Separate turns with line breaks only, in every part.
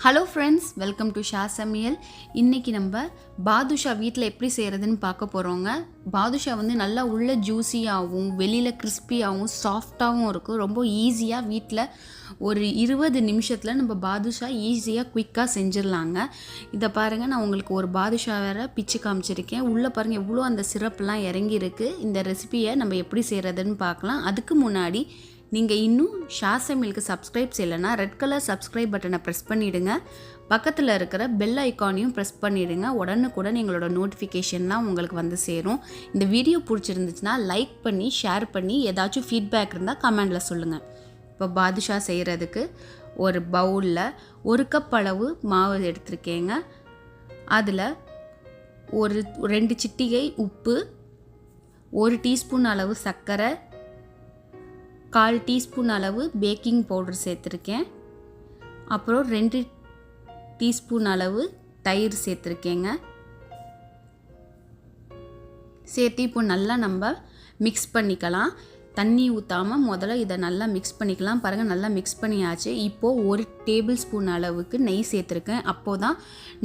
Hello friends, welcome to Shah சமையல். இன்றைக்கி நம்ம பாதுஷா வீட்டில் எப்படி செய்கிறதுன்னு பார்க்க போகிறோங்க. பாதுஷா வந்து நல்லா உள்ள ஜூஸியாகவும் வெளியில் கிறிஸ்பியாகவும் சாஃப்டாகவும் இருக்கும். ரொம்ப ஈஸியாக வீட்டில் ஒரு 20 நிமிஷத்தில் நம்ம பாதுஷா ஈஸியாக குயிக்காக செஞ்சிடலாங்க. இதை பாருங்கள், நான் உங்களுக்கு ஒரு பாதுஷா வேறு பிச்சு காமிச்சிருக்கேன். உள்ளே பாருங்கள் எவ்வளோ அந்த சிரப்லாம் இறங்கியிருக்கு. இந்த ரெசிபியை நம்ம எப்படி செய்கிறதுன்னு பார்க்கலாம். அதுக்கு முன்னாடி நீங்கள் இன்னும் ஷா சமையலுக்கு சப்ஸ்கிரைப் செய்யலைன்னா ரெட் கலர் சப்ஸ்கிரைப் பட்டனை ப்ரெஸ் பண்ணிவிடுங்க. பக்கத்தில் இருக்கிற பெல் ஐக்கானையும் ப்ரெஸ் பண்ணிவிடுங்க. உடனுக்குடன் எங்களோட நோட்டிஃபிகேஷன்லாம் உங்களுக்கு வந்து சேரும். இந்த வீடியோ பிடிச்சிருந்துச்சுன்னா லைக் பண்ணி ஷேர் பண்ணி ஏதாச்சும் ஃபீட்பேக் இருந்தால் கமெண்டில் சொல்லுங்கள். இப்போ பாதுஷா செய்கிறதுக்கு ஒரு பவுலில் 1 கப் அளவு மாவு எடுத்துருக்கேங்க. அதில் ஒரு 2 சிட்டிகை உப்பு, 1 டீஸ்பூன் அளவு சர்க்கரை, 1/4 டீஸ்பூன் அளவு பேக்கிங் பவுடர் சேர்த்துருக்கேன். அப்புறம் 2 டீஸ்பூன் அளவு தயிர் சேர்த்துருக்கேங்க. சேர்த்து இப்போ நல்லா நம்ம மிக்ஸ் பண்ணிக்கலாம். தண்ணி ஊற்றாமல் முதல்ல இதை நல்லா மிக்ஸ் பண்ணிக்கலாம். பாருங்கள், நல்லா மிக்ஸ் பண்ணியாச்சு. இப்போது 1 டேபிள் ஸ்பூன் அளவுக்கு நெய் சேர்த்துருக்கேன். அப்போது தான்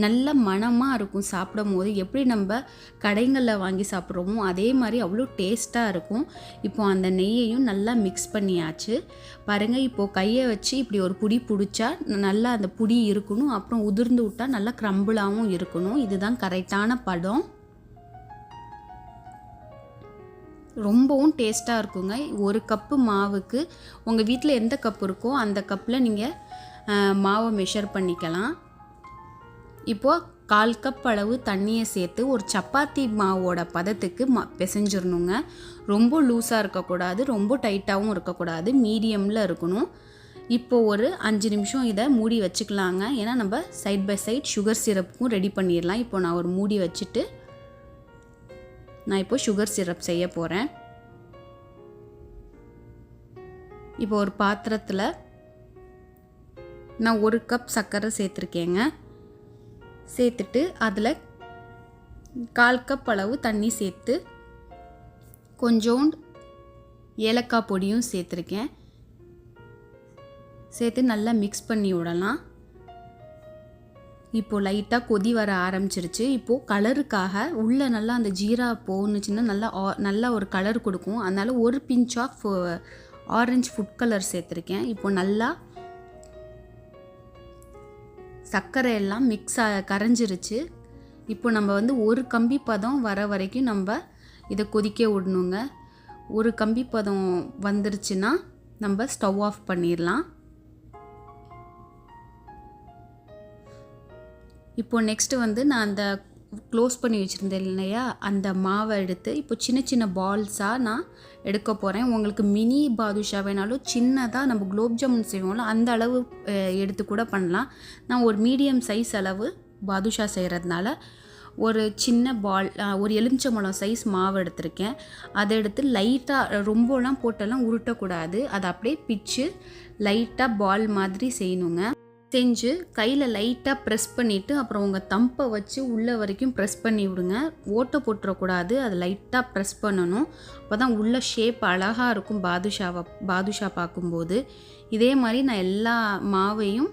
நல்ல மணமாக இருக்கும். சாப்பிடும் போது எப்படி நம்ம கடைகளில் வாங்கி சாப்பிட்றோமோ அதே மாதிரி அவ்வளோ டேஸ்ட்டாக இருக்கும். இப்போது அந்த நெய்யையும் நல்லா மிக்ஸ் பண்ணியாச்சு. பாருங்கள், இப்போது கையை வச்சு இப்படி ஒரு புடி பிடிச்சா நல்லா அந்த புடி இருக்கணும். அப்புறம் உதிர்ந்து விட்டால் நல்லா க்ரம்பிளாகவும் இருக்கணும். இதுதான் கரெக்டான பதம். ரொம்பவும் டேஸ்ட்டாக இருக்குங்க. 1 கப்பு மாவுக்கு உங்கள் வீட்டில் எந்த கப் இருக்கோ அந்த கப்பில் நீங்கள் மாவை மெஷர் பண்ணிக்கலாம். இப்போது 1/4 கப் அளவு தண்ணியை சேர்த்து ஒரு சப்பாத்தி மாவோட பதத்துக்கு பிசைஞ்சிடணுங்க. ரொம்ப லூஸாக இருக்கக்கூடாது, ரொம்ப டைட்டாகவும் இருக்கக்கூடாது, மீடியமில் இருக்கணும். இப்போது ஒரு 5 நிமிஷம் இதை மூடி வச்சுக்கலாங்க. ஏன்னா நம்ம சைட் பை சைட் சுகர் சிரப்புக்கும் ரெடி பண்ணிடலாம். இப்போ நான் ஒரு மூடி வச்சுட்டு நான் இப்போ சுகர் சிரப் செய்ய போகிறேன். இப்போ ஒரு பாத்திரத்தில் நான் 1 கப் சர்க்கரை சேர்த்துருக்கேங்க. சேர்த்துட்டு அதில் 1/4 கப் அளவு தண்ணி சேர்த்து கொஞ்சோண்டு ஏலக்காய் பொடியும் சேர்த்துருக்கேன். சேர்த்து நல்லா மிக்ஸ் பண்ணி விடலாம். இப்போது லைட்டாக கொதி வர ஆரம்பிச்சிருச்சு. இப்போது கலருக்காக உள்ளே நல்லா அந்த ஜீரா போணுச்சுன்னா நல்லா ஒரு கலர் கொடுக்கும். அதனால் 1 pinch of orange food colour சேர்த்துருக்கேன். இப்போ நல்லா சர்க்கரை எல்லாம் கரைஞ்சிருச்சு. இப்போ நம்ம வந்து 1 கம்பி பதம் வர வரைக்கும் நம்ம இதை கொதிக்க விடணுங்க. 1 கம்பி பதம் வந்துருச்சுன்னா நம்ம ஸ்டவ் ஆஃப் பண்ணிடலாம். இப்போது நெக்ஸ்ட்டு வந்து நான் அந்த க்ளோஸ் பண்ணி வச்சுருந்தேன் இல்லையா, அந்த மாவை எடுத்து இப்போ சின்ன சின்ன பால்ஸாக நான் எடுக்க போகிறேன். உங்களுக்கு மினி பாதுஷா வேணாலும் சின்னதாக நம்ம குலோப் ஜாமுன் செய்வோம்ல அந்த அளவு எடுத்து கூட பண்ணலாம். நான் ஒரு மீடியம் சைஸ் அளவு பாதுஷா செய்கிறதுனால ஒரு சின்ன பால், ஒரு எலுமிச்சம்பழம் சைஸ் மாவு எடுத்திருக்கேன். அதை எடுத்து லைட்டாக ரொம்பலாம் போட்டெல்லாம் உருட்டக்கூடாது. அதை அப்படியே பிச்சு லைட்டாக பால் மாதிரி செய்யணுங்க. செஞ்சு கையில் லைட்டாக ப்ரெஸ் பண்ணிவிட்டு அப்புறம் உங்கள் தம்பை வச்சு உள்ளே வரைக்கும் ப்ரெஸ் பண்ணி விடுங்க. ஓட்டை போட்டுறக்கூடாது, அது லைட்டாக ப்ரெஸ் பண்ணணும். அப்போ தான் உள்ள ஷேப் அழகாக இருக்கும் பாதுஷா பார்க்கும்போது. இதே மாதிரி நான் எல்லா மாவையும்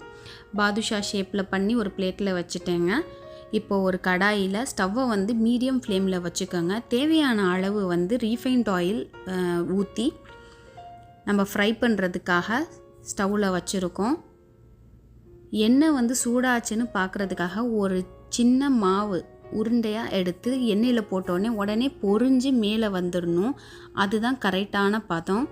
பாதுஷா ஷேப்பில் பண்ணி ஒரு பிளேட்டில் வச்சுட்டேங்க. இப்போ ஒரு கடாயில் ஸ்டவ்வை வந்து மீடியம் ஃப்ளேமில் வச்சுக்கோங்க. தேவையான அளவு வந்து ரீஃபைண்ட் ஆயில் ஊற்றி நம்ம ஃப்ரை பண்ணுறதுக்காக ஸ்டவ்வில் வச்சுருக்கோம். எண்ணெய் வந்து சூடாச்சுன்னு பார்க்குறதுக்காக ஒரு சின்ன மாவு உருண்டையாக எடுத்து எண்ணெயில் போட்டோடனே உடனே பொரிஞ்சு மேலே வந்துடணும். அதுதான் கரெக்டான பதம்.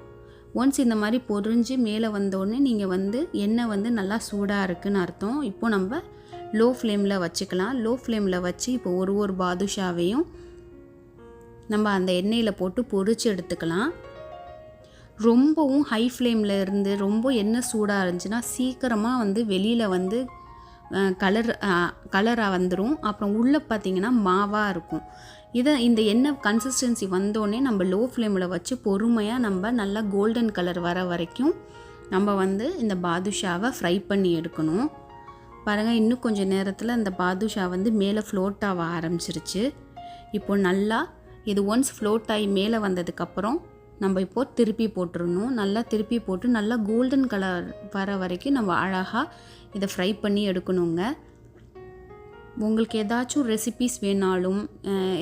ஒன்ஸ் இந்த மாதிரி பொரிஞ்சு மேலே வந்தோடனே நீங்கள் வந்து எண்ணெய் வந்து நல்லா சூடாக இருக்குதுன்னு அர்த்தம். இப்போ நம்ம லோ ஃப்ளேமில் வச்சுக்கலாம். லோ ஃப்ளேமில் வச்சு இப்போ ஒரு பாதுஷாவையும் நம்ம அந்த எண்ணெயில் போட்டு பொரிச்சு எடுத்துக்கலாம். ரொம்பவும் ஹை ஃப்ளேமில் இருந்து ரொம்ப எண்ணெய் சூடாக இருந்துச்சுன்னா சீக்கிரமாக வந்து வெளியில் வந்து கலராக வந்துடும். அப்புறம் உள்ளே பார்த்திங்கன்னா மாவாக இருக்கும். இந்த எண்ணெய் கன்சிஸ்டன்சி வந்தோடனே நம்ம லோ ஃப்ளேமில் வச்சு பொறுமையாக நம்ம நல்லா கோல்டன் கலர் வர வரைக்கும் நம்ம வந்து இந்த பாதுஷாவை ஃப்ரை பண்ணி எடுக்கணும். பாருங்கள், இன்னும் கொஞ்சம் நேரத்தில் இந்த பாதுஷா வந்து மேலே ஃப்ளோட் ஆக ஆரம்பிச்சிருச்சு. இப்போ நல்லா இது ஒன்ஸ் ஃப்ளோட் ஆகி மேலே வந்ததுக்கப்புறம் நம்ம இப்போது திருப்பி போட்டுடணும். நல்லா திருப்பி போட்டு நல்லா கோல்டன் கலர் வர வரைக்கும் நம்ம அழகாக இதை ஃப்ரை பண்ணி எடுக்கணுங்க. உங்களுக்கு ஏதாச்சும் ரெசிபீஸ் வேணாலும்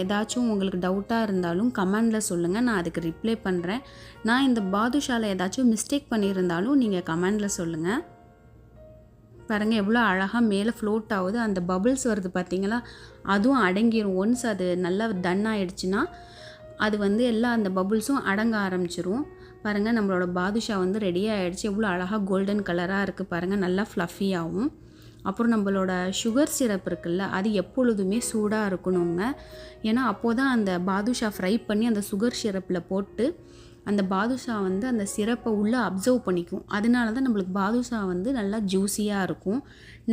ஏதாச்சும் உங்களுக்கு டவுட்டாக இருந்தாலும் கமெண்டில் சொல்லுங்கள், நான் அதுக்கு ரிப்ளை பண்ணுறேன். நான் இந்த பாதுஷாவில் ஏதாச்சும் மிஸ்டேக் பண்ணியிருந்தாலும் நீங்கள் கமெண்டில் சொல்லுங்கள். பாருங்கள் எவ்வளோ அழகாக மேலே ஃப்ளோட் ஆகுது, அந்த பபிள்ஸ் வருது பார்த்தீங்களா, அதுவும் அடங்கிடும். ஒன்ஸ் அது நல்லா டன் ஆகிடுச்சுன்னா அது வந்து எல்லா அந்த பபுள்ஸும் அடங்க ஆரம்பிச்சிரும். பாருங்கள் நம்மளோட பாதுஷா வந்து ரெடி ஆகிடுச்சு. எவ்வளோ அழகாக கோல்டன் கலராக இருக்குது பாருங்கள், நல்லா ஃப்ளஃபியாகவும். அப்புறம் நம்மளோட சுகர் சிரப் இருக்குல்ல, அது எப்பொழுதுமே சூடாக இருக்கணுங்க. ஏன்னா அப்போது தான் அந்த பாதுஷா ஃப்ரை பண்ணி அந்த சுகர் சிரப்பில் போட்டு அந்த பாதுஷா வந்து அந்த சிரப்பை உள்ளே அப்சர்வ் பண்ணிக்கும். அதனால தான் நம்மளுக்கு பாதுஷா வந்து நல்லா ஜூஸியாக இருக்கும்.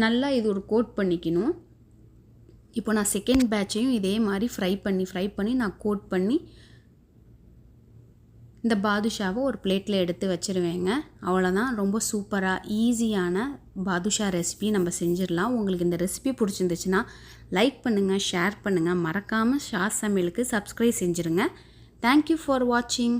நல்லா இது ஒரு கோட் பண்ணிக்கணும். இப்போ நான் செகண்ட் பேட்சையும் இதே மாதிரி ஃப்ரை பண்ணி நான் கோட் பண்ணி இந்த பாதுஷாவை ஒரு பிளேட்டில் எடுத்து வச்சுருவேங்க. அவ்வளோதான், ரொம்ப சூப்பராக ஈஸியான பாதுஷா ரெசிபி நம்ம செஞ்சிடலாம். உங்களுக்கு இந்த ரெசிபி பிடிச்சிருந்துச்சுன்னா லைக் பண்ணுங்கள், ஷேர் பண்ணுங்கள், மறக்காமல் ஷா சமையலுக்கு சப்ஸ்கிரைப் செஞ்சுருங்க. தேங்க்யூ ஃபார் வாட்சிங்.